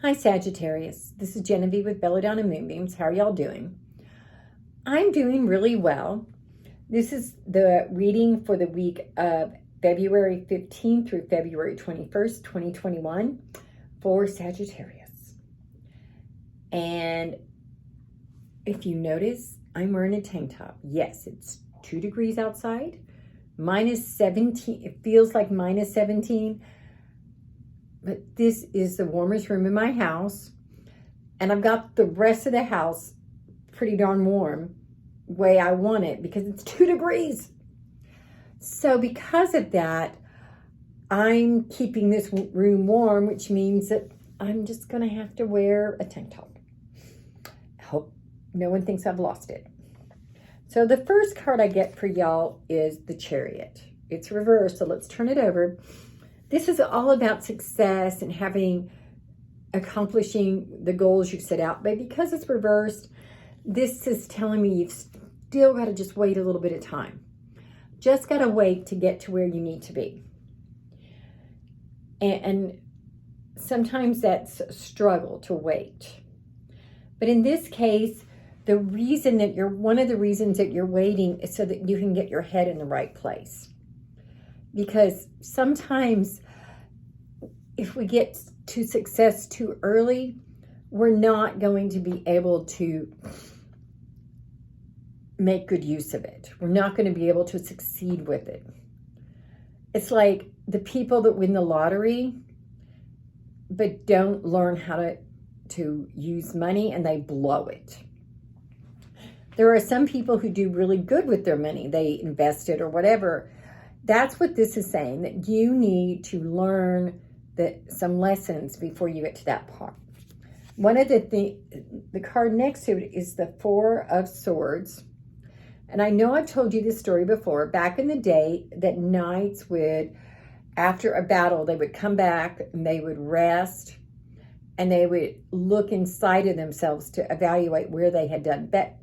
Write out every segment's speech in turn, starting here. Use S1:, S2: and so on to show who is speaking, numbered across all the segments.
S1: Hi, Sagittarius. This is Genevieve with Belladonna and Moonbeams. How are y'all doing? I'm doing really well. This is the reading for the week of February 15th through February 21st, 2021 for Sagittarius. And if you notice, I'm wearing a tank top. Yes, it's 2 degrees outside, minus 17. It feels like minus 17. But this is the warmest room in my house. And I've got the rest of the house pretty darn warm way I want it because it's 2 degrees. So because of that, I'm keeping this room warm, which means that I'm just going to have to wear a tank top. I hope no one thinks I've lost it. So the first card I get for y'all is the Chariot. It's reversed, so let's turn it over. This is all about success and accomplishing the goals you've set out. But because it's reversed, this is telling me you've still got to just wait a little bit of time. Just got to wait to get to where you need to be. And sometimes that's a struggle to wait. But in this case, one of the reasons that you're waiting is so that you can get your head in the right place. Because sometimes if we get to success too early, we're not going to be able to make good use of it. We're not going to be able to succeed with it. It's like the people that win the lottery but don't learn how to use money, and they blow it. There are some people who do really good with their money. They invest it or whatever. That's what this is saying, that you need to learn some lessons before you get to that part. One of the card next to it is the Four of Swords. And I know I've told you this story before. Back in the day, that knights would, after a battle, they would come back and they would rest and they would look inside of themselves to evaluate where they had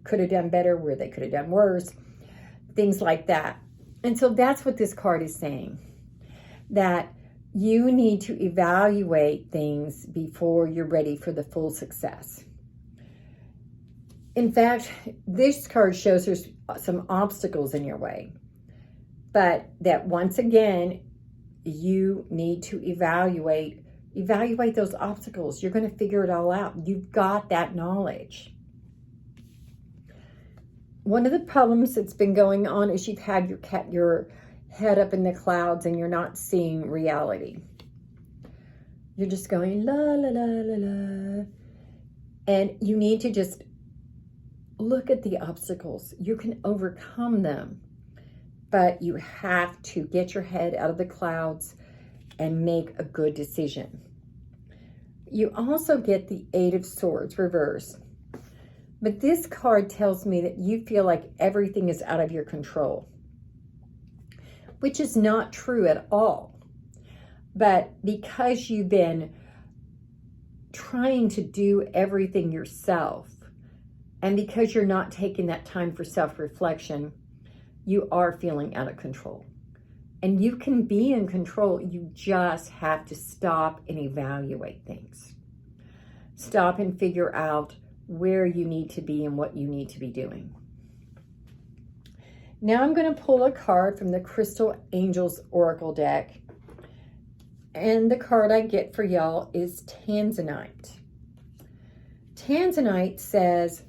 S1: could have done better, where they could have done worse, things like that. And so that's what this card is saying, that you need to evaluate things before you're ready for the full success. In fact, this card shows there's some obstacles in your way, but that once again, you need to evaluate those obstacles. You're going to figure it all out. You've got that knowledge. One of the problems that's been going on is you've had your head up in the clouds and you're not seeing reality. You're just going la la la la la. And you need to just look at the obstacles. You can overcome them, but you have to get your head out of the clouds and make a good decision. You also get the Eight of Swords reversed. But this card tells me that you feel like everything is out of your control, which is not true at all. But because you've been trying to do everything yourself, and because you're not taking that time for self-reflection, you are feeling out of control. And you can be in control. You just have to stop and evaluate things. Stop and figure out where you need to be and what you need to be doing. Now I'm going to pull a card from the Crystal Angels Oracle deck. And the card I get for y'all is Tanzanite. Tanzanite says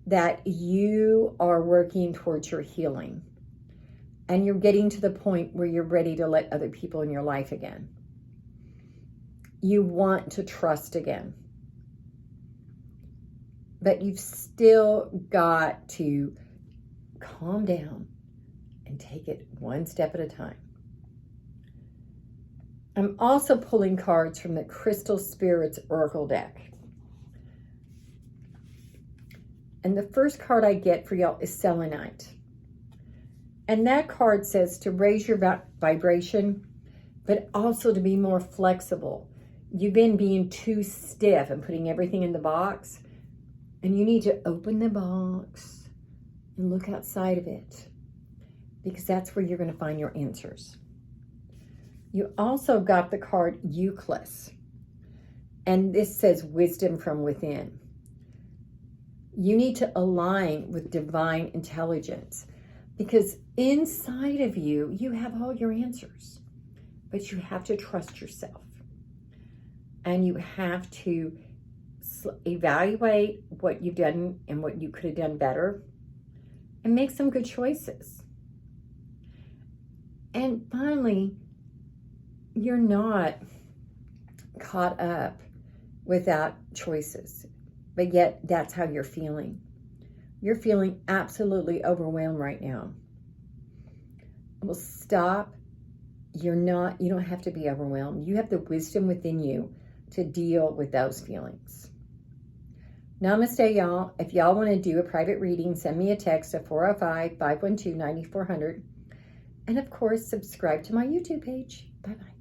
S1: that you are working towards your healing. And you're getting to the point where you're ready to let other people in your life again. You want to trust again. But you've still got to calm down and take it one step at a time. I'm also pulling cards from the Crystal Spirits Oracle deck. And the first card I get for y'all is Selenite. And that card says to raise your vibration, but also to be more flexible. You've been being too stiff and putting everything in the box. And you need to open the box and look outside of it, because that's where you're going to find your answers. You also got the card Euclid. And this says wisdom from within. You need to align with divine intelligence, because inside of you, you have all your answers, but you have to trust yourself. And you have to evaluate what you've done and what you could have done better and make some good choices. And finally, you're not caught up without choices, but yet that's how you're feeling. You're feeling absolutely overwhelmed right now. Well, stop. You don't have to be overwhelmed. You have the wisdom within you to deal with those feelings. Namaste, y'all. If y'all want to do a private reading, send me a text at 405-512-9400. And of course, subscribe to my YouTube page. Bye-bye.